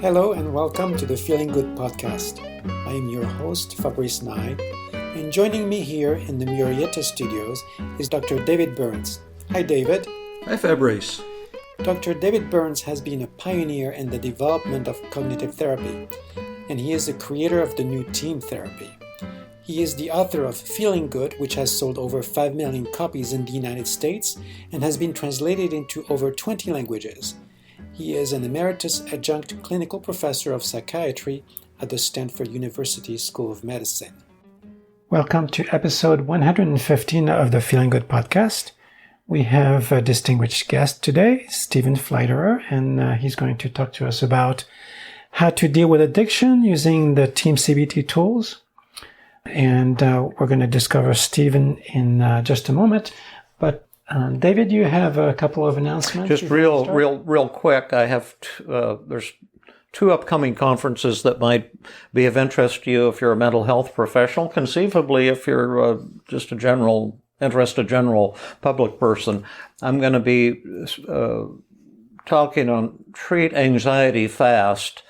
Hello and welcome to the Feeling Good podcast. I am your host, Fabrice and I, and joining me here in the Murrieta studios is Dr. David Burns. Hi, David. Hi, Fabrice. Dr. David Burns has been a pioneer in the development of cognitive therapy, and he is the creator of the new TEAM therapy. He is the author of Feeling Good, which has sold over 5 million copies in the United States and has been translated into over 20 languages. He is an emeritus adjunct clinical professor of psychiatry at the Stanford University School of Medicine. Welcome to episode 115 of the Feeling Good podcast. We have a distinguished guest today, Stephen Pfleiderer, and he's going to talk to us about how to deal with addiction using the TEAM-CBT tools. And we're going to discover Stephen in just a moment. But David, you have a couple of announcements. Just real quick. I have there's two upcoming conferences that might be of interest to you if you're a mental health professional. Conceivably, if you're just a general public person, I'm going to be talking on Treat Anxiety Fast,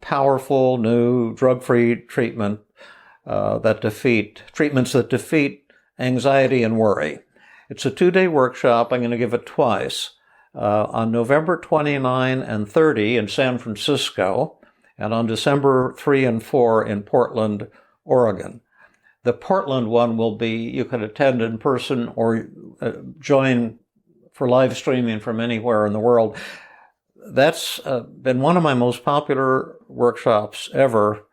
powerful new drug-free treatments that defeat anxiety and worry. It's a 2-day workshop. I'm going to give it twice, on November 29 and 30 in San Francisco, and on December 3 and 4 in Portland, Oregon. The Portland one will be, you can attend in person or join for live streaming from anywhere in the world. That's been one of my most popular workshops ever.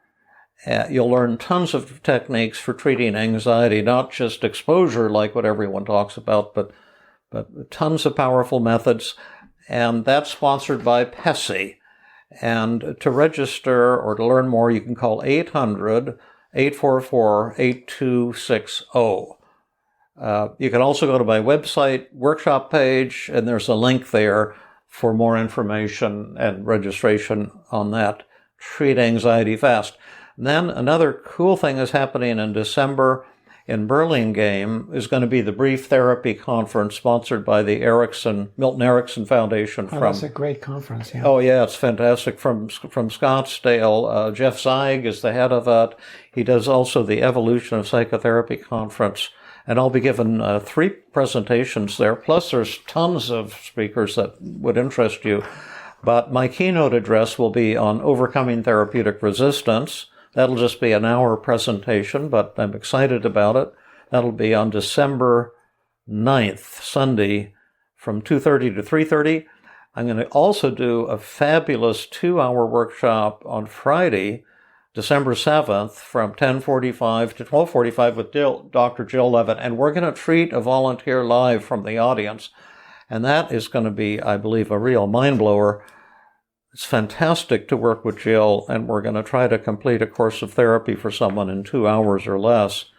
You'll learn tons of techniques for treating anxiety, not just exposure like what everyone talks about, but tons of powerful methods. And that's sponsored by PESI. And to register or to learn more, you can call 800-844-8260. You can also go to my website workshop page, and there's a link there for more information and registration on that. Treat Anxiety Fast. Then another cool thing is happening in December in Burlingame is going to be the Brief Therapy Conference sponsored by the Milton Erickson Foundation. That's a great conference, yeah. Oh, yeah, it's fantastic. From Scottsdale, Jeff Zeig is the head of it. He does also the Evolution of Psychotherapy Conference. And I'll be given 3 presentations there, plus there's tons of speakers that would interest you. But my keynote address will be on overcoming therapeutic resistance. That'll just be an hour presentation, but I'm excited about it. That'll be on December 9th, Sunday, from 2:30 to 3:30. I'm going to also do a fabulous 2-hour workshop on Friday, December 7th, from 10:45 to 12:45 with Dr. Jill Levitt, and we're going to treat a volunteer live from the audience. And that is going to be, I believe, a real mind-blower. It's fantastic to work with Jill, and we're going to try to complete a course of therapy for someone in 2 hours or less.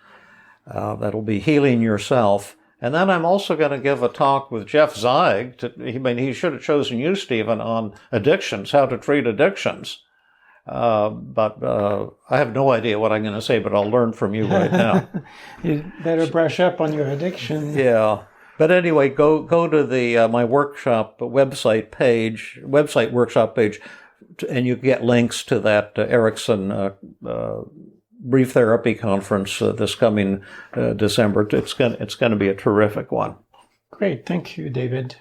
That'll be healing yourself. And then I'm also going to give a talk with Jeff Zeig. He should have chosen you, Stephen, on addictions, how to treat addictions. But I have no idea what I'm going to say, but I'll learn from you right now. You better brush up on your addiction. Yeah. But anyway, go to the my workshop workshop page, and you get links to that Erickson Brief Therapy Conference this coming December. It's going to be a terrific one. Great, thank you, David.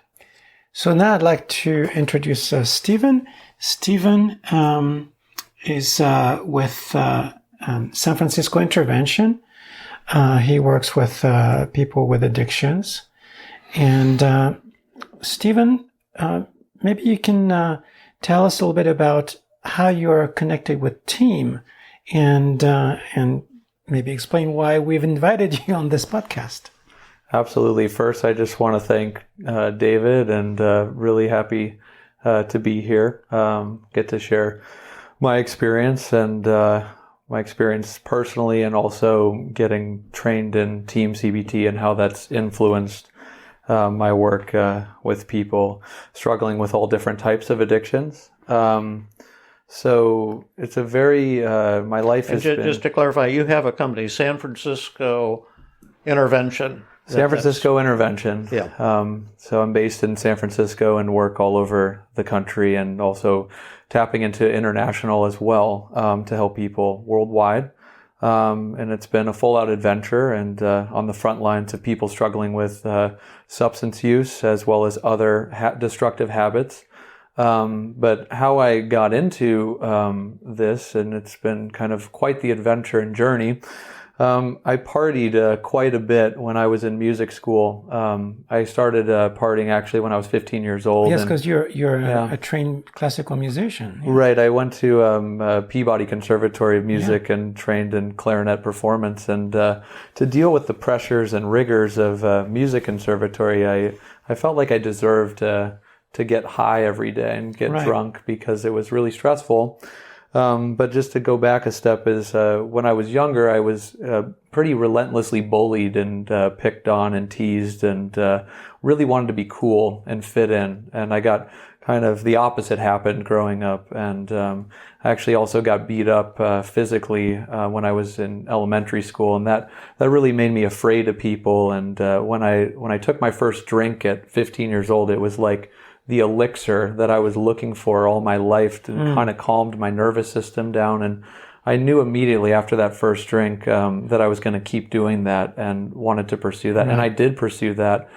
So now I'd like to introduce Stephen. Stephen is with San Francisco Intervention. He works with people with addictions. And Stephen, maybe you can tell us a little bit about how you are connected with TEAM, and maybe explain why we've invited you on this podcast. Absolutely. First, I just want to thank David, and really happy to be here, get to share my experience personally, and also getting trained in TEAM-CBT and how that's influenced my work with people struggling with all different types of addictions. So it's a very, my life has been... Just to clarify, you have a company, San Francisco Intervention. San Francisco intervention. Yeah. So I'm based in San Francisco and work all over the country, and also tapping into international as well to help people worldwide. And it's been a full-out adventure, and on the front lines of people struggling with substance use as well as other destructive habits. But how I got into this, and it's been kind of quite the adventure and journey. I partied quite a bit when I was in music school. I started partying actually when I was 15 years old. Yes, because you're a trained classical musician. Yeah. Right. I went to Peabody Conservatory of Music and trained in clarinet performance. And to deal with the pressures and rigors of music conservatory, I felt like I deserved to get high every day and get drunk because it was really stressful. But just to go back a step is when I was younger, I was pretty relentlessly bullied and picked on and teased, and really wanted to be cool and fit in. And I got kind of the opposite happened growing up, and I actually also got beat up physically when I was in elementary school, and that really made me afraid of people. And when I took my first drink at 15 years old, it was like the elixir that I was looking for all my life, and kind of calmed my nervous system down. And I knew immediately after that first drink that I was going to keep doing that and wanted to pursue that. And I did pursue that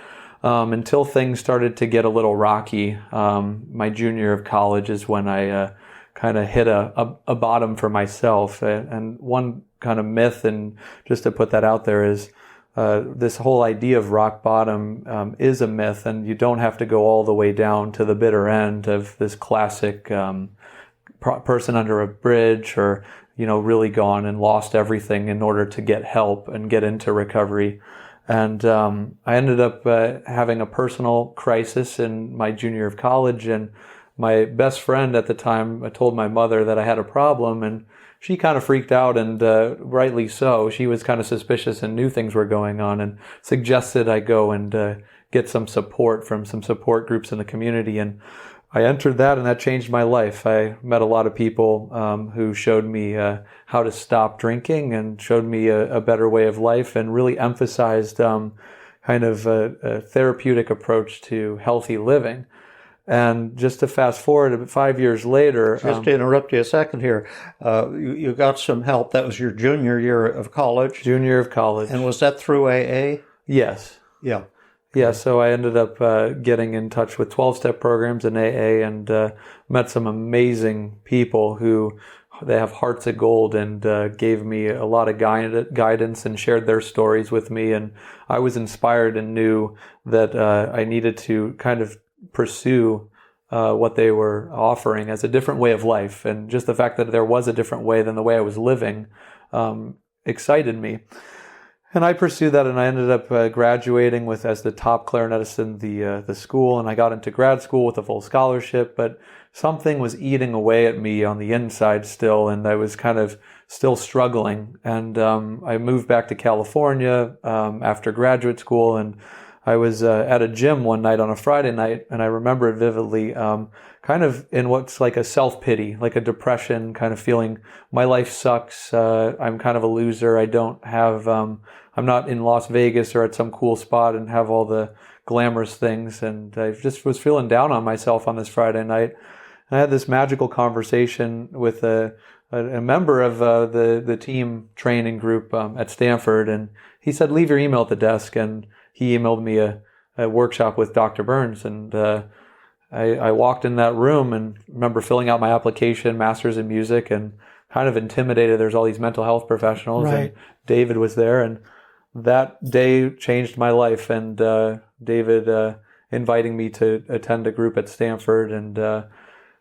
until things started to get a little rocky. My junior year of college is when I kind of hit a bottom for myself. And one kind of myth, and just to put that out there, is this whole idea of rock bottom is a myth, and you don't have to go all the way down to the bitter end of this classic person under a bridge, or really gone and lost everything in order to get help and get into recovery. And I ended up having a personal crisis in my junior year of college, and my best friend at the time told my mother that I had a problem, and she kind of freaked out, and rightly so. She was kind of suspicious and knew things were going on, and suggested I go and get some support from some support groups in the community. And I entered that, and that changed my life. I met a lot of people who showed me how to stop drinking, and showed me a better way of life, and really emphasized kind of a therapeutic approach to healthy living. And just to fast forward 5 years later... Just to interrupt you a second here, you got some help. That was your junior year of college? Junior year of college. And was that through AA? Yes. Yeah. Yeah, so I ended up getting in touch with 12-step programs in AA, and met some amazing people who they have hearts of gold, and gave me a lot of guidance and shared their stories with me. And I was inspired and knew that I needed to kind of pursue what they were offering as a different way of life. And just the fact that there was a different way than the way I was living excited me. And I pursued that, and I ended up graduating as the top clarinetist in the school, and I got into grad school with a full scholarship. But something was eating away at me on the inside still, and I was kind of still struggling. And I moved back to California after graduate school, and I was at a gym one night on a Friday night, and I remember it vividly, kind of in what's like a self-pity, like a depression kind of feeling. My life sucks. I'm kind of a loser. I don't have, I'm not in Las Vegas or at some cool spot and have all the glamorous things. And I just was feeling down on myself on this Friday night. And I had this magical conversation with a member of the team training group at Stanford. And he said, leave your email at the desk. And he emailed me a workshop with Dr. Burns, and I walked in that room and remember filling out my application, master's in music, and kind of intimidated. There's all these mental health professionals, and David was there, and that day changed my life. And David inviting me to attend a group at Stanford, and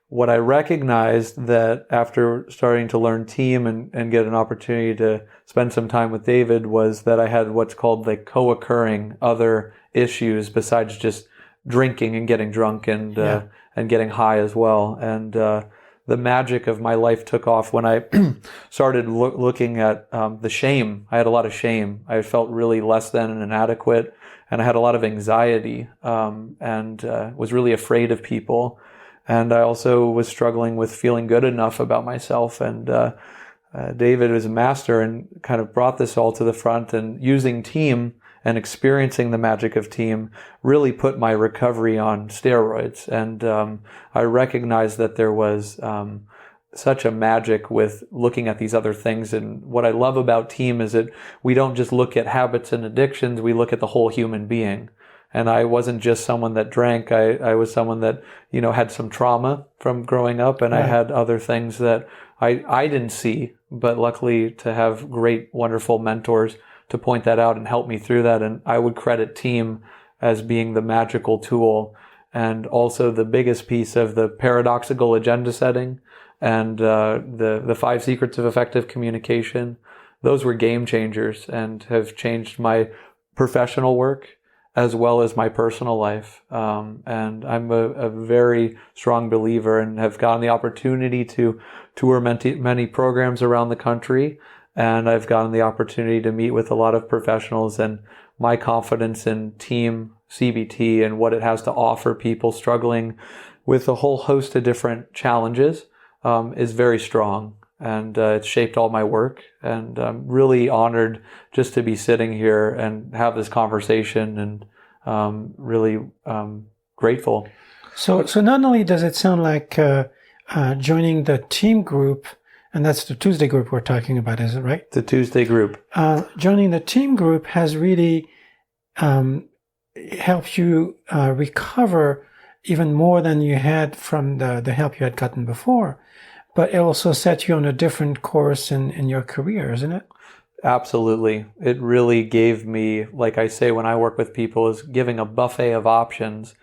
what I recognized that after starting to learn TEAM and get an opportunity to spend some time with David was that I had what's called like co-occurring other issues besides just drinking and getting drunk and getting high as well. And the magic of my life took off when I started looking at the shame. I had a lot of shame. I felt really less than and inadequate, and I had a lot of anxiety and was really afraid of people. And I also was struggling with feeling good enough about myself. And David was a master and kind of brought this all to the front, and using TEAM and experiencing the magic of TEAM really put my recovery on steroids. And I recognized that there was such a magic with looking at these other things. And what I love about TEAM is that we don't just look at habits and addictions, we look at the whole human being. And I wasn't just someone that drank. I was someone that, had some trauma from growing up, and I had other things that I didn't see, but luckily to have great, wonderful mentors to point that out and help me through that. And I would credit TEAM as being the magical tool, and also the biggest piece of the paradoxical agenda setting and the 5 secrets of effective communication. Those were game changers and have changed my professional work as well as my personal life. And I'm a very strong believer and have gotten the opportunity to tour many programs around the country. And I've gotten the opportunity to meet with a lot of professionals, and my confidence in TEAM-CBT and what it has to offer people struggling with a whole host of different challenges is very strong. And it's shaped all my work. And I'm really honored just to be sitting here and have this conversation, and really grateful. So not only does it sound like joining the TEAM group, and that's the Tuesday group we're talking about, is it right? The Tuesday group. Joining the TEAM group has really helped you recover even more than you had from the help you had gotten before. But it also set you on a different course in your career, isn't it? Absolutely. It really gave me, like I say when I work with people, is giving a buffet of options.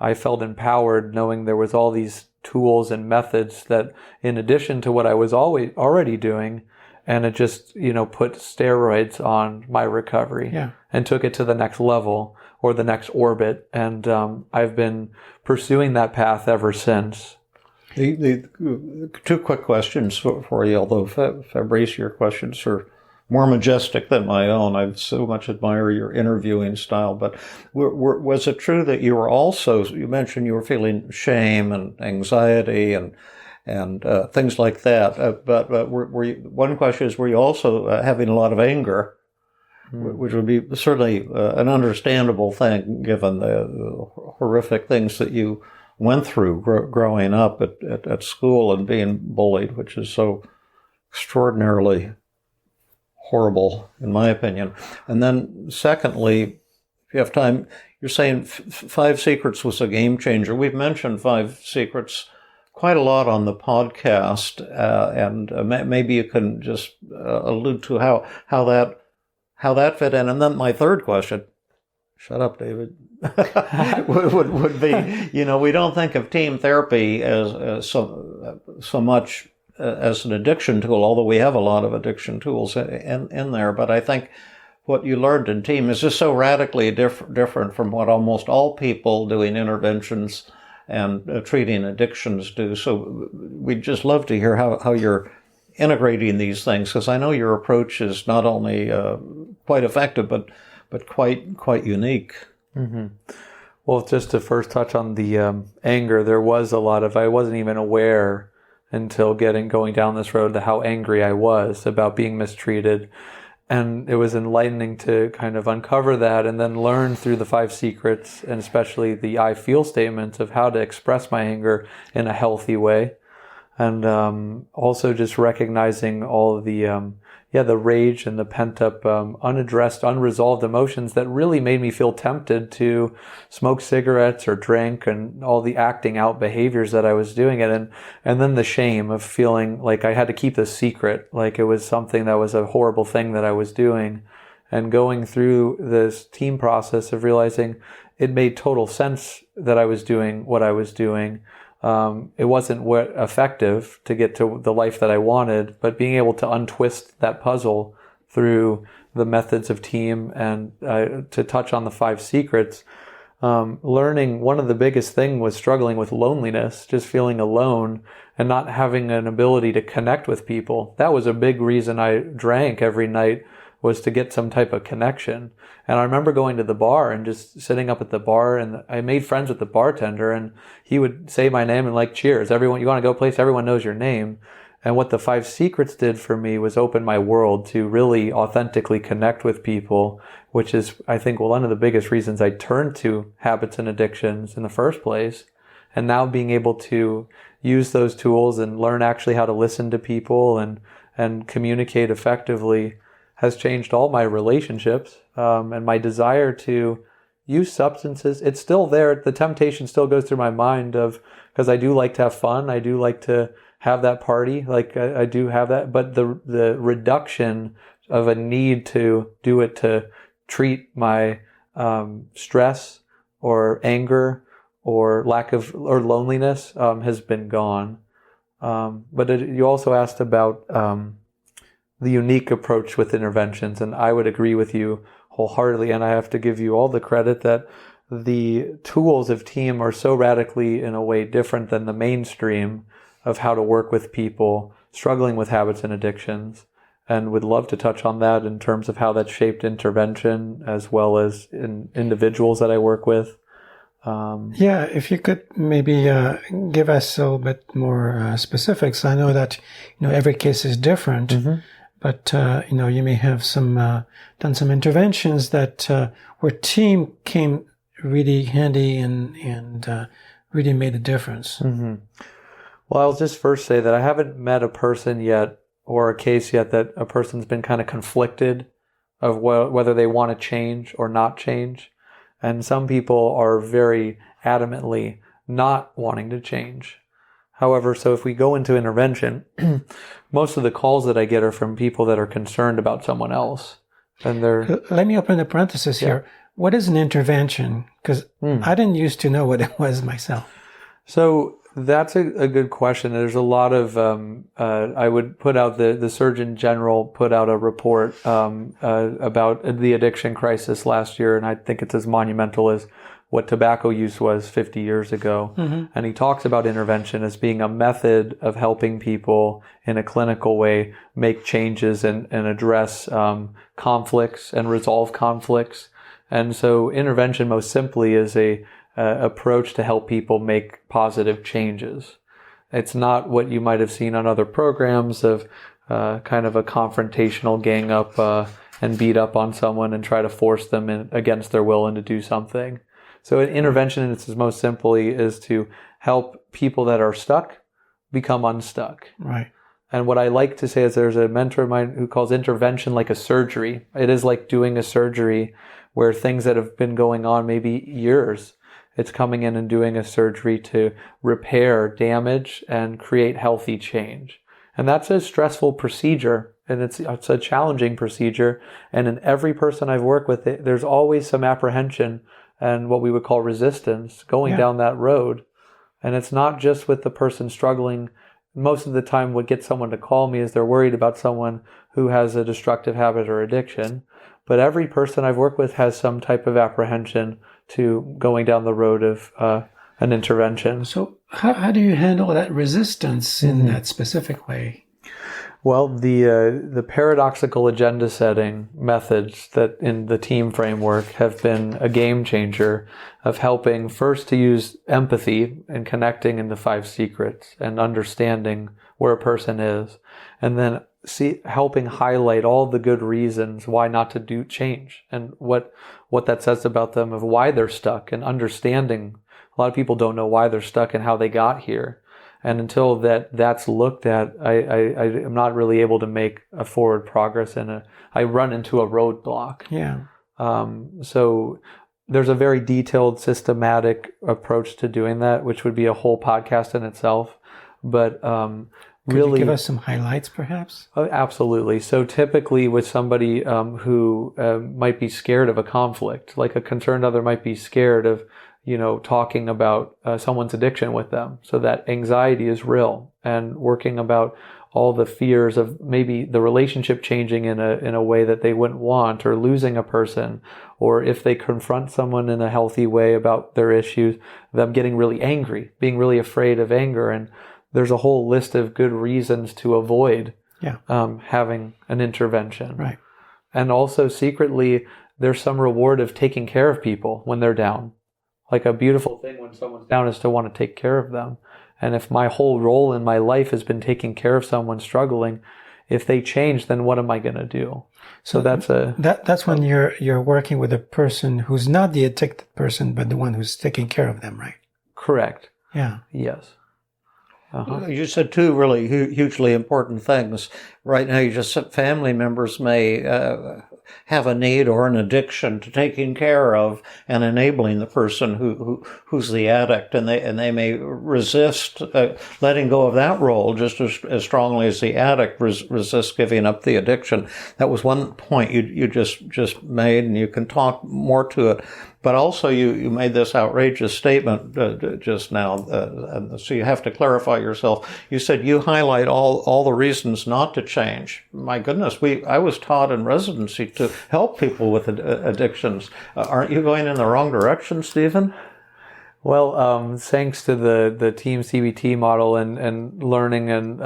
I felt empowered knowing there was all these tools and methods that, in addition to what I was already doing, and it just, put steroids on my recovery and took it to the next level or the next orbit. And I've been pursuing that path ever since. The 2 quick questions for you, although Fabrice, your questions are more majestic than my own. I so much admire your interviewing style. But was it true that you were also, you mentioned you were feeling shame and anxiety and things like that. But were you, one question is, were you also having a lot of anger, which would be certainly an understandable thing given the horrific things that you went through growing up at school and being bullied, which is so extraordinarily horrible, in my opinion. And then secondly, if you have time, you're saying 5 Secrets was a game changer. We've mentioned 5 Secrets quite a lot on the podcast, and maybe you can just allude to how that fit in. And then my third question, shut up, David, would be, we don't think of team therapy as so much as an addiction tool, although we have a lot of addiction tools in there. But I think what you learned in TEAM is just so radically different from what almost all people doing interventions and treating addictions do. So we'd just love to hear how you're integrating these things, because I know your approach is not only quite effective, but quite unique. Mm-hmm. Well, just to first touch on the anger, there was a lot of, I wasn't even aware until going down this road to how angry I was about being mistreated. And it was enlightening to kind of uncover that and then learn through the 5 secrets, and especially the I feel statements, of how to express my anger in a healthy way. And also just recognizing all of the rage and the pent-up, unaddressed, unresolved emotions that really made me feel tempted to smoke cigarettes or drink, and all the acting out behaviors that I was doing it. And then the shame of feeling like I had to keep this secret, like it was something that was a horrible thing that I was doing. And going through this TEAM process of realizing it made total sense that I was doing what I was doing. It wasn't effective to get to the life that I wanted, but being able to untwist that puzzle through the methods of TEAM and to touch on the 5 secrets, learning one of the biggest thing was struggling with loneliness, just feeling alone and not having an ability to connect with people. That was a big reason I drank every night, was to get some type of connection. And I remember going to the bar and just sitting up at the bar, and I made friends with the bartender, and he would say my name and like, cheers, everyone, you want to go place, everyone knows your name. And what the 5 Secrets did for me was open my world to really authentically connect with people, which is, I think, one of the biggest reasons I turned to habits and addictions in the first place. And now being able to use those tools and learn actually how to listen to people and communicate effectively has changed all my relationships, and my desire to use substances. It's still there. The temptation still goes through my mind because I do like to have fun. I do like to have that party. Like I do have that, but the reduction of a need to do it to treat my stress or anger or or loneliness has been gone. But you also asked about the unique approach with interventions, and I would agree with you wholeheartedly, and I have to give you all the credit that the tools of TEAM are so radically, in a way, different than the mainstream of how to work with people struggling with habits and addictions, and would love to touch on that in terms of how that shaped intervention as well as in individuals that I work with. Yeah, if you could maybe give us a little bit more specifics. I know that every case is different, but you may have done some interventions that where TEAM came really handy and really made a difference. Well, I'll just first say that I haven't met a person yet or a case yet that a person's been kind of conflicted of whether they want to change or not change. And some people are very adamantly not wanting to change. However, so if we go into intervention, most of the calls that I get are from people that are concerned about someone else. And they're... Let me open a parenthesis here. What is an intervention? Because I didn't used to know what it was myself. So that's a good question. There's a lot of, I would put out, the Surgeon General put out a report about the addiction crisis last year, and I think it's as monumental as what tobacco use was 50 years ago. And he talks about intervention as being a method of helping people in a clinical way make changes and address conflicts and resolve conflicts. And so intervention most simply is a approach to help people make positive changes. It's not what you might have seen on other programs of kind of a confrontational gang up and beat up on someone and try to force them against their will into do something. So an intervention in its most simply is to help people that are stuck become unstuck. Right. And what I like to say is there's a mentor of mine who calls intervention like a surgery. It is like doing a surgery where things that have been going on maybe years, it's coming in and doing a surgery to repair damage and create healthy change. And that's a stressful procedure, and it's a challenging procedure. And in every person I've worked with, there's always some apprehension and what we would call resistance going down that road. And it's not just with the person struggling. Most of the time what gets someone to call me is they're worried about someone who has a destructive habit or addiction. But every person I've worked with has some type of apprehension to going down the road of an intervention. So how do you handle that resistance in that specific way? Well, the paradoxical agenda setting methods that in the TEAM framework have been a game changer of helping first to use empathy and connecting in the 5 Secrets and understanding where a person is, and then helping highlight all the good reasons why not to do change and what that says about them of why they're stuck, and understanding. A lot of people don't know why they're stuck and how they got here. And until that's looked at, I'm not really able to make a forward progress, and I run into a roadblock. Yeah. So there's a very detailed, systematic approach to doing that, which would be a whole podcast in itself. But Could you give us some highlights, perhaps? Oh, absolutely. So typically with somebody who might be scared of a conflict, like a concerned other might be scared of, talking about someone's addiction with them. So that anxiety is real, and working about all the fears of maybe the relationship changing in a way that they wouldn't want, or losing a person, or if they confront someone in a healthy way about their issues, them getting really angry, being really afraid of anger. And there's a whole list of good reasons to avoid having an intervention. Right. And also secretly, there's some reward of taking care of people when they're down. Like a beautiful thing when someone's down is to want to take care of them. And if my whole role in my life has been taking care of someone struggling, if they change, then what am I going to do? So that's when you're working with a person who's not the addicted person, but the one who's taking care of them, right? Correct. Yeah. Yes. You said two really hugely important things. Right now, you just said family members may have a need or an addiction to taking care of and enabling the person who's the addict, and they may resist letting go of that role just as strongly as the addict resists giving up the addiction. That was one point you just made, and you can talk more to it. But also, you made this outrageous statement just now, so you have to clarify yourself. You said you highlight all the reasons not to change. My goodness, I was taught in residency to help people with addictions. Aren't you going in the wrong direction, Stephen? Well, thanks to the TEAM-CBT model and learning and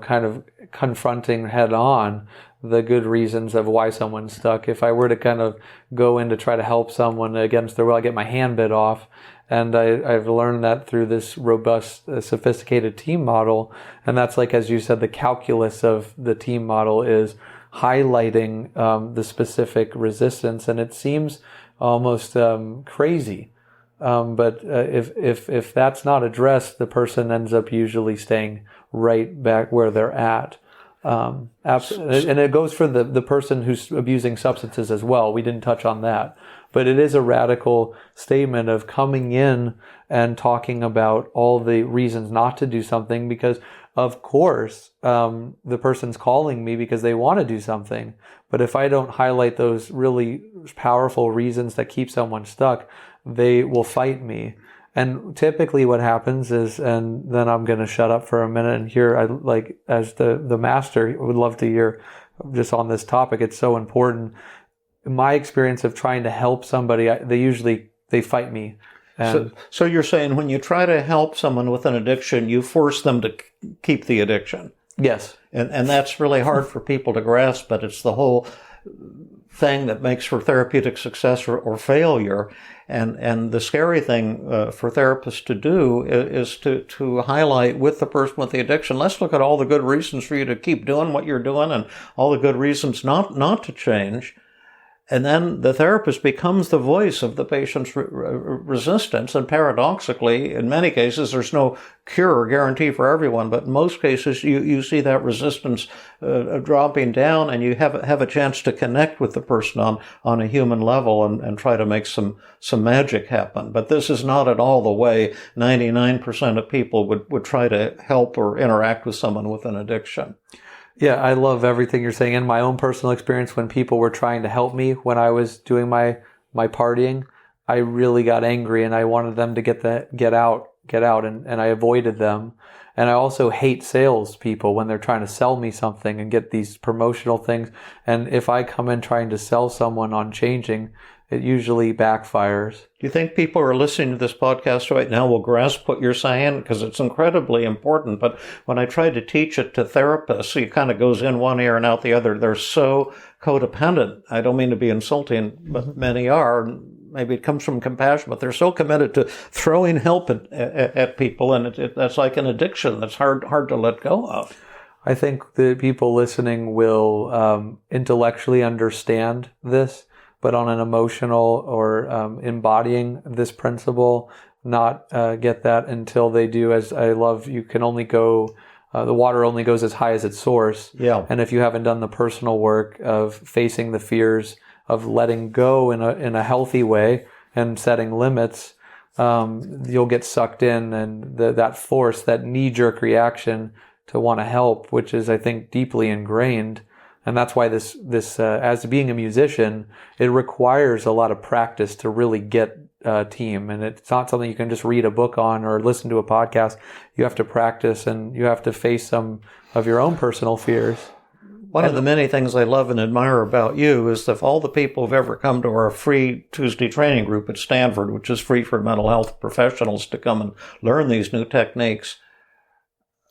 kind of confronting head on the good reasons of why someone's stuck. If I were to kind of go in to try to help someone against their will, I get my hand bit off. And I've learned that through this robust, sophisticated team model. And that's like, as you said, the calculus of the team model is highlighting the specific resistance. And it seems almost crazy. But if that's not addressed, the person ends up usually staying right back where they're at. Absolutely. And it goes for the person who's abusing substances as well. We didn't touch on that. But it is a radical statement of coming in and talking about all the reasons not to do something, because of course, the person's calling me because they want to do something. But if I don't highlight those really powerful reasons that keep someone stuck, they will fight me. And typically what happens is, and then I'm going to shut up for a minute and hear, as the master would love to hear just on this topic. It's so important. In my experience of trying to help somebody, they fight me. So you're saying when you try to help someone with an addiction, you force them to keep the addiction. Yes. And that's really hard for people to grasp, but it's the whole thing that makes for therapeutic success or failure. And the scary thing for therapists to do is to highlight with the person with the addiction, let's look at all the good reasons for you to keep doing what you're doing and all the good reasons not to change. And then the therapist becomes the voice of the patient's resistance. And paradoxically, in many cases, there's no cure or guarantee for everyone. But in most cases, you see that resistance dropping down, and you have a chance to connect with the person on a human level and try to make some magic happen. But this is not at all the way 99% of people would try to help or interact with someone with an addiction. Yeah, I love everything you're saying. In my own personal experience, when people were trying to help me when I was doing my partying, I really got angry and I wanted them to get out, and I avoided them. And I also hate salespeople when they're trying to sell me something and get these promotional things. And if I come in trying to sell someone on changing, it usually backfires. Do you think people who are listening to this podcast right now will grasp what you're saying? Because it's incredibly important. But when I try to teach it to therapists, it kind of goes in one ear and out the other. They're so codependent. I don't mean to be insulting, but many are. Maybe it comes from compassion, but they're so committed to throwing help at people, and that's like an addiction that's hard to let go of. I think the people listening will intellectually understand this, but on an emotional or embodying this principle, not get that until they do. As I love, you can only go, the water only goes as high as its source. Yeah. And if you haven't done the personal work of facing the fears, of letting go in a healthy way and setting limits, you'll get sucked in, and that force, that knee-jerk reaction to want to help, which is, I think, deeply ingrained. And that's why this as being a musician, it requires a lot of practice to really get team. And it's not something you can just read a book on or listen to a podcast. You have to practice, and you have to face some of your own personal fears. One of the many things I love and admire about you is that all the people who've ever come to our free Tuesday training group at Stanford, which is free for mental health professionals to come and learn these new techniques.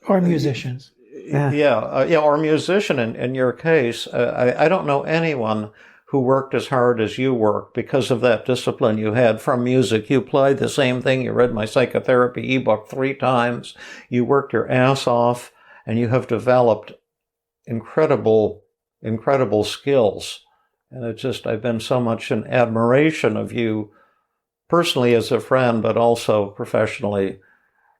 Or musicians. Yeah, or musician in your case. I don't know anyone who worked as hard as you worked because of that discipline you had from music. You applied the same thing. You read my psychotherapy ebook 3 times. You worked your ass off, and you have developed incredible skills. And I've been so much in admiration of you personally as a friend, but also professionally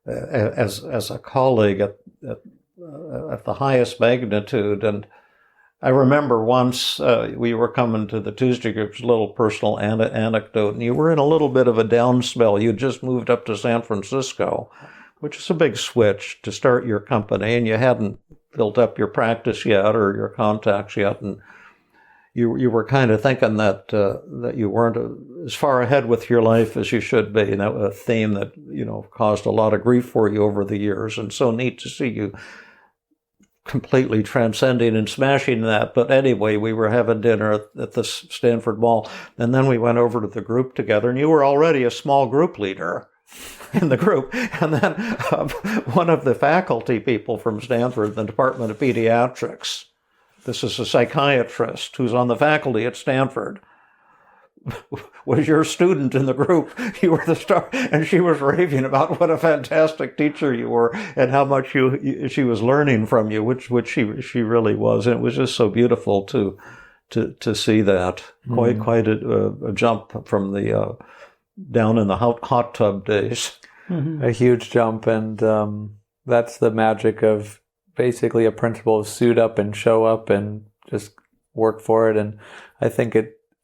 as a colleague at the highest magnitude. And I remember once we were coming to the Tuesday group's little personal anecdote, and you were in a little bit of a down spell. You'd just moved up to San Francisco, which is a big switch to start your company, and you hadn't built up your practice yet or your contacts yet, and you were kind of thinking that you weren't as far ahead with your life as you should be, and that was a theme that caused a lot of grief for you over the years. And so neat to see you completely transcending and smashing that. But anyway, we were having dinner at the Stanford Mall, and then we went over to the group together, and you were already a small group leader in the group. And then one of the faculty people from Stanford, the Department of Pediatrics, this is a psychiatrist who's on the faculty at Stanford, was your student in the group. You were the star, and she was raving about what a fantastic teacher you were and how much she was learning from you, which she really was. And it was just so beautiful to see that. Quite a jump from the down in the hot tub days. Mm-hmm. A huge jump, and that's the magic of basically a principle of suit up and show up and just work for it. And I think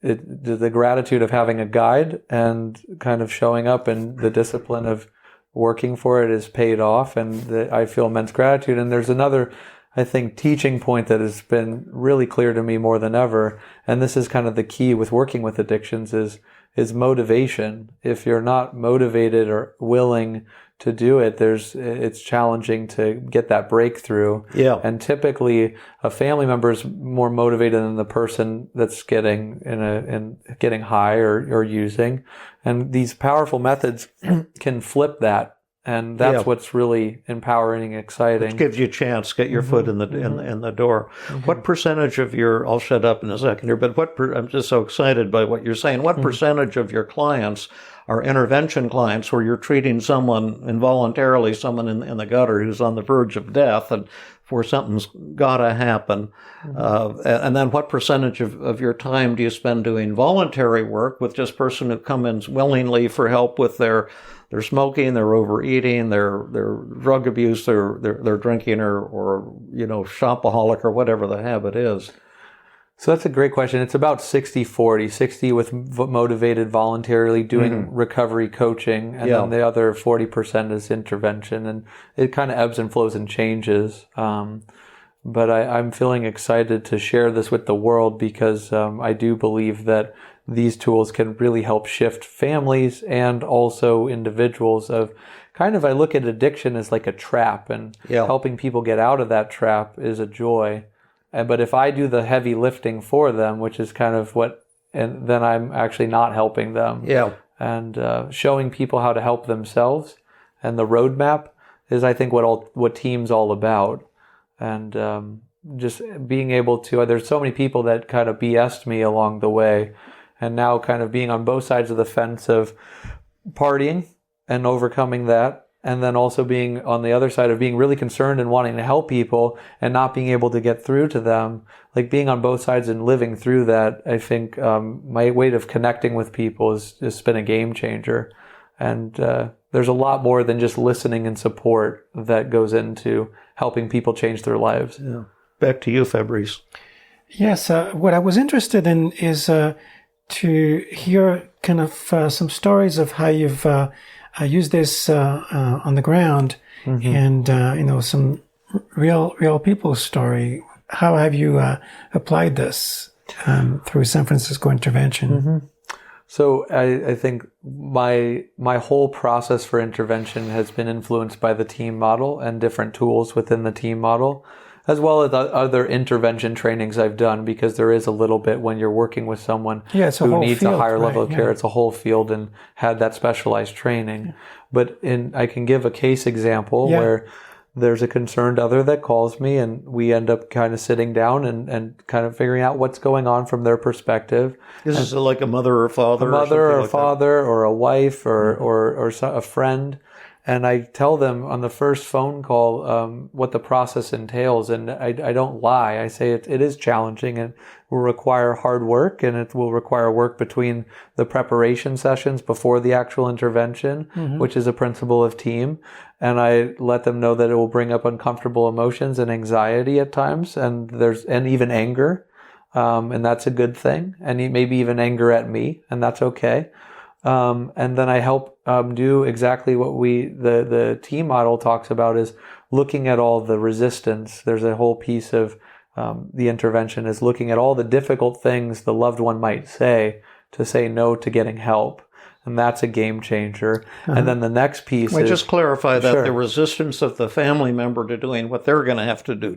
the gratitude of having a guide and kind of showing up and the discipline of working for it is paid off, and I feel immense gratitude. And there's another, I think, teaching point that has been really clear to me more than ever, and this is kind of the key with working with addictions, is motivation. If you're not motivated or willing to do it, it's challenging to get that breakthrough. Yeah. And typically a family member is more motivated than the person that's getting getting high or using. And these powerful methods can flip that. And that's what's really empowering and exciting. It gives you a chance, get your foot in the door. Mm-hmm. What percentage of I'll shut up in a second here, but I'm just so excited by what you're saying. What percentage of your clients are intervention clients where you're treating someone involuntarily, someone in the gutter who's on the verge of death, and for something's got to happen? And then what percentage of your time do you spend doing voluntary work with just person who come in willingly for help with their smoking, their overeating, their drug abuse, their drinking, or shopaholic, or whatever the habit is? So that's a great question. It's about 60-40, 60 with motivated voluntarily doing recovery coaching, and then the other 40% is intervention, and it kind of ebbs and flows and changes. But I'm feeling excited to share this with the world because I do believe that these tools can really help shift families and also individuals I look at addiction as like a trap, and helping people get out of that trap is a joy. But if I do the heavy lifting for them, which is kind of and then I'm actually not helping them. Yeah. And showing people how to help themselves, and the roadmap is, I think, what TEAM's all about. And just being able to, there's so many people that kind of BS'd me along the way, and now kind of being on both sides of the fence of partying and overcoming that, and then also being on the other side of being really concerned and wanting to help people and not being able to get through to them. Like being on both sides and living through that, I think my way of connecting with people has been a game changer. And there's a lot more than just listening and support that goes into helping people change their lives. Yeah. Back to you, Fabrice. Yes, what I was interested in is to hear kind of some stories of how you've used this on the ground, and some real people's story. How have you applied this through San Francisco intervention? So I think my whole process for intervention has been influenced by the TEAM model and different tools within the TEAM model, as well as other intervention trainings I've done, because there is a little bit when you're working with someone who needs a higher level of care. It's a whole field, and had that specialized training. But I can give a case example where there's a concerned other that calls me, and we end up kind of sitting down and kind of figuring out what's going on from their perspective. This is like a mother or father? A mother or like father or a wife or a friend. And I tell them on the first phone call what the process entails. And I don't lie. I say it is challenging and will require hard work, and it will require work between the preparation sessions before the actual intervention, which is a principle of TEAM. And I let them know that it will bring up uncomfortable emotions and anxiety at times, and even anger. And that's a good thing. And maybe even anger at me, and that's okay. And then I help do exactly what the TEAM model talks about, is looking at all the resistance. There's a whole piece of the intervention is looking at all the difficult things the loved one might say to say no to getting help. And that's a game changer. And then the next piece is... just clarify that. Sure. The resistance of the family member to doing what they're going to have to do.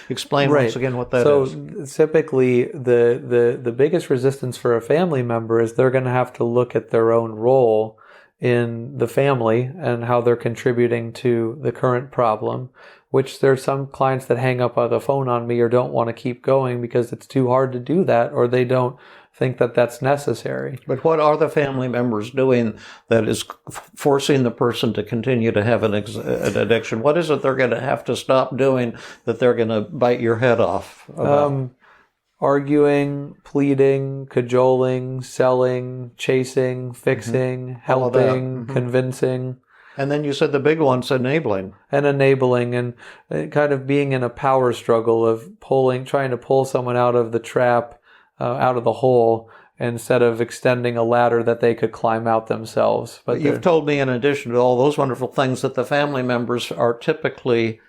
Explain once again what that is. So typically, the biggest resistance for a family member is they're going to have to look at their own role in the family and how they're contributing to the current problem, which there's some clients that hang up the phone on me or don't want to keep going because it's too hard to do that, or they don't think that that's necessary. But what are the family members doing that is forcing the person to continue to have an addiction? What is it they're going to have to stop doing that they're going to bite your head off about? Arguing, pleading, cajoling, selling, chasing, fixing, helping, convincing. And then you said the big one's enabling. And enabling, and kind of being in a power struggle of trying to pull someone out of the trap, out of the hole, instead of extending a ladder that they could climb out themselves. But you've told me, in addition to all those wonderful things, that the family members are typically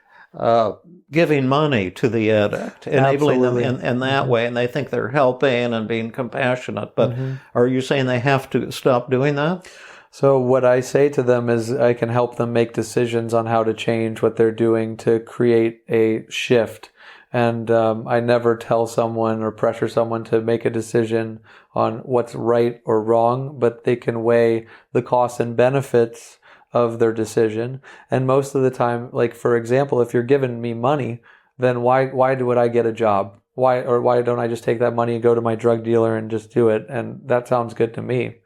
giving money to the addict, enabling them in that way, and they think they're helping and being compassionate. But are you saying they have to stop doing that? So what I say to them is I can help them make decisions on how to change what they're doing to create a shift. And I never tell someone or pressure someone to make a decision on what's right or wrong, but they can weigh the costs and benefits of their decision. And most of the time, like, for example, if you're giving me money, then why would I get a job? Why don't I just take that money and go to my drug dealer and just do it? And that sounds good to me.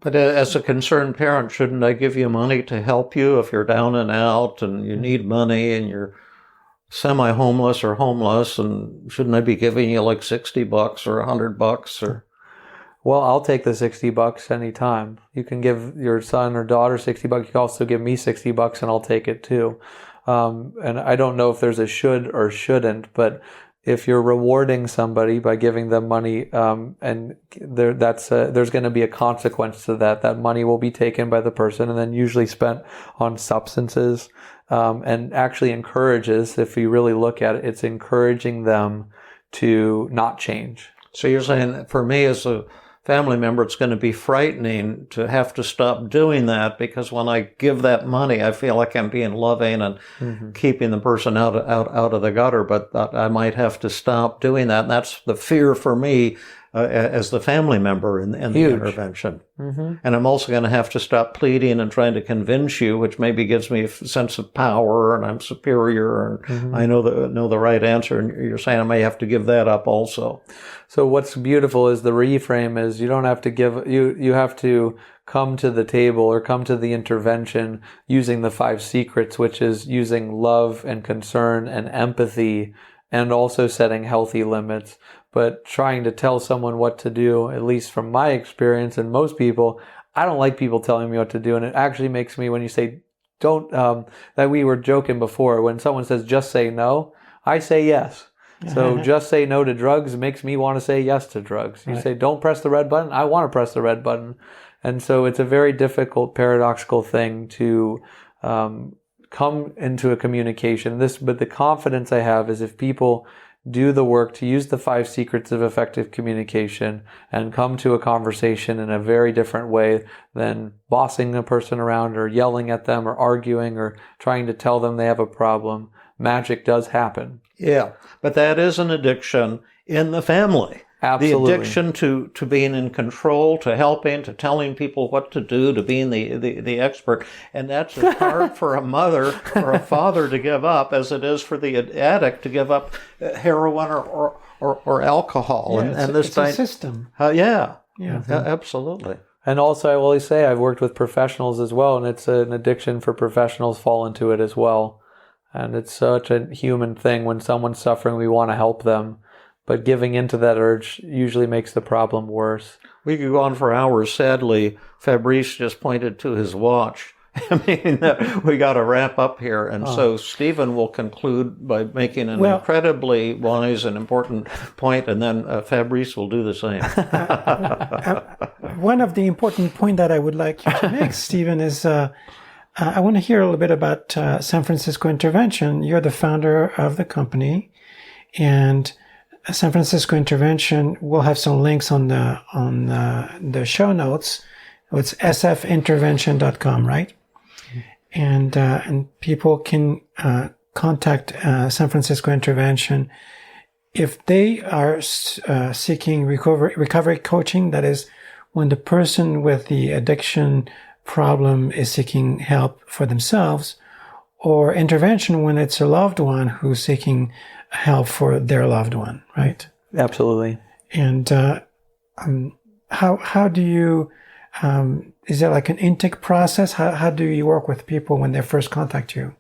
But as a concerned parent, shouldn't I give you money to help you if you're down and out and you need money and you're semi-homeless or homeless, and shouldn't I be giving you like $60 or $100 or? Well, I'll take the $60 anytime. You can give your son or daughter $60. You can also give me $60 and I'll take it too. And I don't know if there's a should or shouldn't, but if you're rewarding somebody by giving them money, and there's going to be a consequence to that. That money will be taken by the person and then usually spent on substances, and actually encourages, if you really look at it, it's encouraging them to not change. So you're saying, for me as a family member, it's going to be frightening to have to stop doing that, because when I give that money, I feel like I'm being loving and keeping the person out of the gutter, but I might have to stop doing that. And that's the fear for me as the family member in the intervention. And I'm also going to have to stop pleading and trying to convince you, which maybe gives me a sense of power and I'm superior and I know the right answer. And you're saying I may have to give that up also. So what's beautiful is the reframe is you don't have to give, you have to come to the table or come to the intervention using the 5 secrets, which is using love and concern and empathy, and also setting healthy limits. But trying to tell someone what to do, at least from my experience and most people, I don't like people telling me what to do. And it actually makes me, when you say don't, that we were joking before, when someone says just say no, I say yes. So just say no to drugs makes me want to say yes to drugs. You say don't press the red button, I want to press the red button. And so it's a very difficult, paradoxical thing to come into a communication. But the confidence I have is if people do the work to use the 5 secrets of effective communication and come to a conversation in a very different way than bossing a person around or yelling at them or arguing or trying to tell them they have a problem, magic does happen. Yeah, but that is an addiction in the family. Absolutely. The addiction to being in control, to helping, to telling people what to do, to being the expert. And that's as hard for a mother or a father to give up as it is for the addict to give up heroin or alcohol. Yeah, it's a system. Yeah. Yeah. Absolutely. And also, I will always say I've worked with professionals as well, and it's an addiction for professionals fall into it as well. And it's such a human thing. When someone's suffering, we want to help them. But giving into that urge usually makes the problem worse. We could go on for hours. Sadly, Fabrice just pointed to his watch. I mean, we got to wrap up here. And so Stephen will conclude by making an incredibly wise and important point, and then Fabrice will do the same. One of the important points that I would like you to make, Stephen, is I want to hear a little bit about San Francisco Intervention. You're the founder of the company, and San Francisco Intervention, we'll have some links on the show notes. It's sfintervention.com, right? And people can contact San Francisco Intervention if they are seeking recovery coaching. That is, when the person with the addiction problem is seeking help for themselves, or intervention when it's a loved one who's seeking help for their loved one, right? Absolutely. And how do you, is there like an intake process? How do you work with people when they first contact you?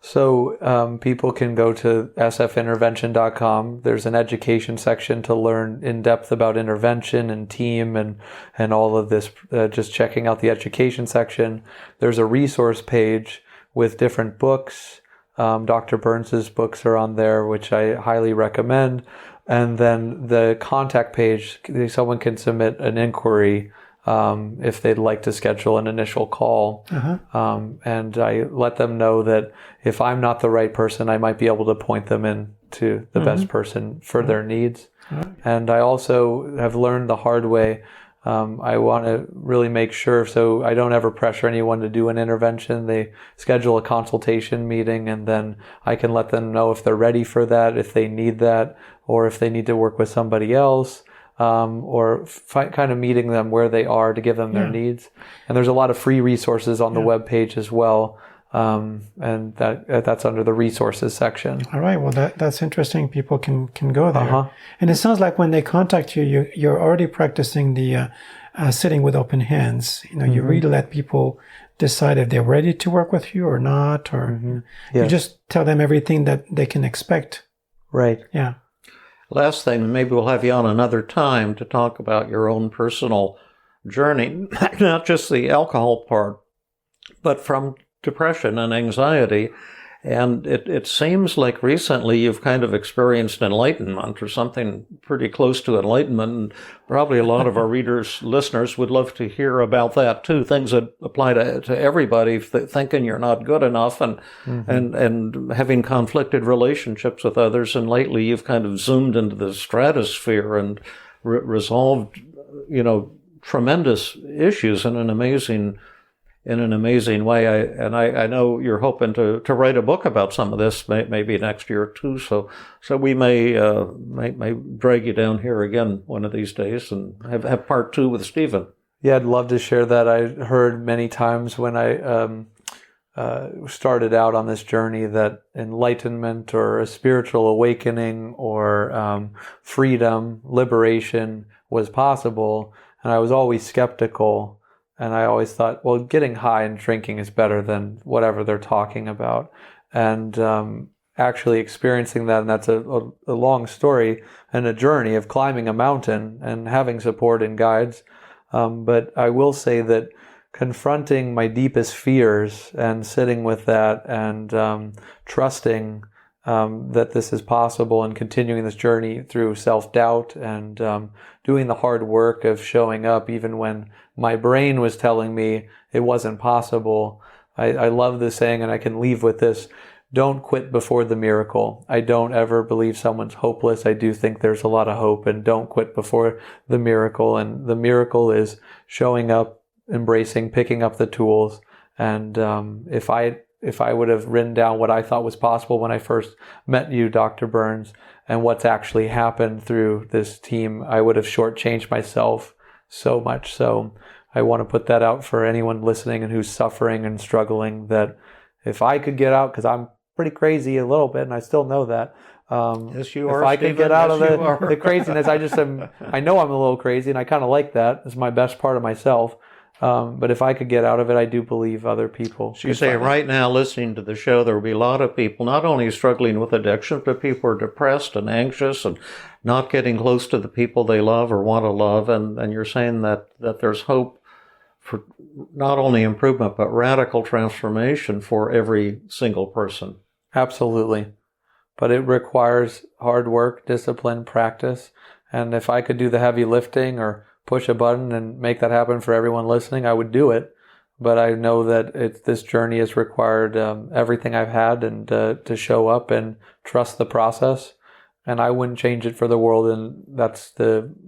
So people can go to sfintervention.com. There's an education section to learn in depth about intervention and team and all of this, just checking out the education section. There's a resource page with different books. Dr. Burns's books are on there, which I highly recommend. And then the contact page, someone can submit an inquiry if they'd like to schedule an initial call. And I let them know that if I'm not the right person, I might be able to point them in to the best person for their needs. And I also have learned the hard way. I want to really make sure, so I don't ever pressure anyone to do an intervention. They schedule a consultation meeting, and then I can let them know if they're ready for that, if they need that, or if they need to work with somebody else, or kind of meeting them where they are to give them their needs. And there's a lot of free resources on the webpage as well. And that's under the resources section. All right. Well, that's interesting. People can go there. And it sounds like when they contact you, you're already practicing the sitting with open hands. You know, you really let people decide if they're ready to work with you or not, or you just tell them everything that they can expect. Right. Yeah. Last thing, maybe we'll have you on another time to talk about your own personal journey, not just the alcohol part, but from depression and anxiety. And it seems like recently you've kind of experienced enlightenment or something pretty close to enlightenment. And probably a lot of our listeners would love to hear about that too. Things that apply to everybody, thinking you're not good enough and having conflicted relationships with others. And lately you've kind of zoomed into the stratosphere and resolved, tremendous issues in an amazing way. I know you're hoping to write a book about some of this maybe next year too. So we may drag you down here again one of these days and have part 2 with Stephen. Yeah, I'd love to share that. I heard many times when I started out on this journey that enlightenment or a spiritual awakening or freedom, liberation was possible, and I was always skeptical. And I always thought, well, getting high and drinking is better than whatever they're talking about. And actually experiencing that, and that's a long story and a journey of climbing a mountain and having support and guides. But I will say that confronting my deepest fears and sitting with that and trusting that this is possible and continuing this journey through self-doubt and doing the hard work of showing up even when my brain was telling me it wasn't possible. I love this saying, and I can leave with this: don't quit before the miracle. I don't ever believe someone's hopeless. I do think there's a lot of hope, and don't quit before the miracle. And the miracle is showing up, embracing, picking up the tools. And if I if I would have written down what I thought was possible when I first met you, Dr. Burns, and what's actually happened through this team, I would have shortchanged myself so much. So I want to put that out for anyone listening and who's suffering and struggling, that if I could get out, because I'm pretty crazy a little bit, and I still know that. Yes, you are. If I Stephen, could get out yes, of the craziness, I know I'm a little crazy, and I kind of like that. It's my best part of myself. But if I could get out of it, I do believe other people. So you say right now, listening to the show, there will be a lot of people not only struggling with addiction, but people are depressed and anxious and not getting close to the people they love or want to love. And you're saying that there's hope for not only improvement, but radical transformation for every single person. Absolutely. But it requires hard work, discipline, practice. And if I could do the heavy lifting or push a button and make that happen for everyone listening, I would do it. But I know that this journey has required everything I've had, and to show up and trust the process. And I wouldn't change it for the world. And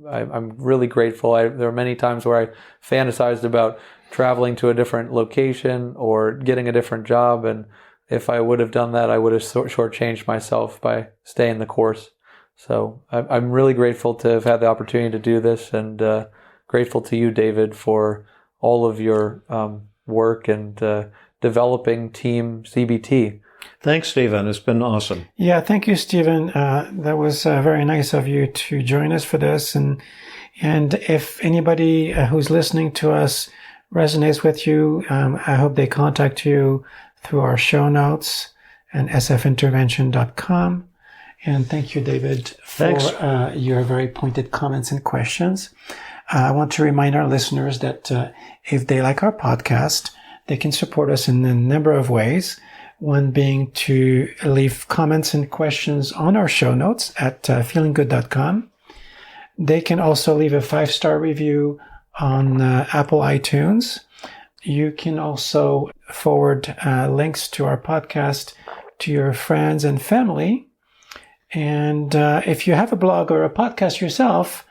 I'm really grateful. There are many times where I fantasized about traveling to a different location or getting a different job. And if I would have done that, I would have shortchanged myself by staying the course. So I'm really grateful to have had the opportunity to do this, and grateful to you, David, for all of your work and developing TEAM-CBT. Thanks, Stephen. It's been awesome. Yeah, thank you, Stephen. That was very nice of you to join us for this. And if anybody who's listening to us resonates with you, I hope they contact you through our show notes and sfintervention.com. And thank you, David, for your very pointed comments and questions. I want to remind our listeners that if they like our podcast, they can support us in a number of ways. One being to leave comments and questions on our show notes at feelinggood.com. They can also leave a 5-star review on Apple iTunes. You can also forward links to our podcast to your friends and family. And if you have a blog or a podcast yourself,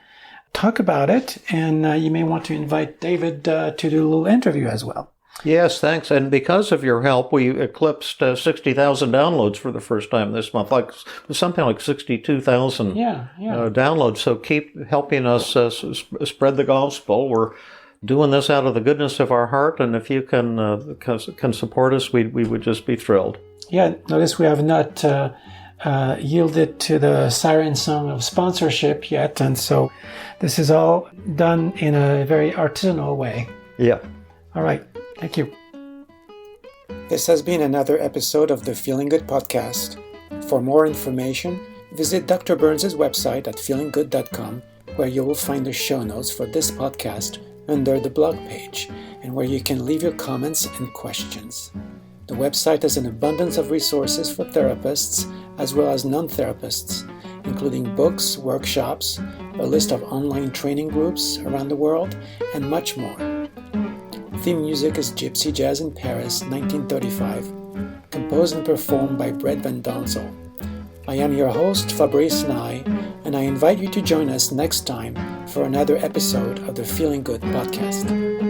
talk about it. And you may want to invite David to do a little interview as well. Yes, thanks. And because of your help, we eclipsed 60,000 downloads for the first time this month, like something like 62,000 downloads. So keep helping us spread the gospel. We're doing this out of the goodness of our heart, and if you can support us, we would just be thrilled. Yeah, notice we have not yielded to the siren song of sponsorship yet, and so this is all done in a very artisanal way. Yeah. All right. Thank you. This has been another episode of the Feeling Good podcast. For more information, visit Dr. Burns' website at feelinggood.com, where you will find the show notes for this podcast under the blog page, and where you can leave your comments and questions. The website has an abundance of resources for therapists as well as non-therapists, including books, workshops, a list of online training groups around the world, and much more. Theme music is Gypsy Jazz in Paris, 1935, composed and performed by Brett Van Donsel. I am your host, Fabrice and I invite you to join us next time for another episode of the Feeling Good podcast.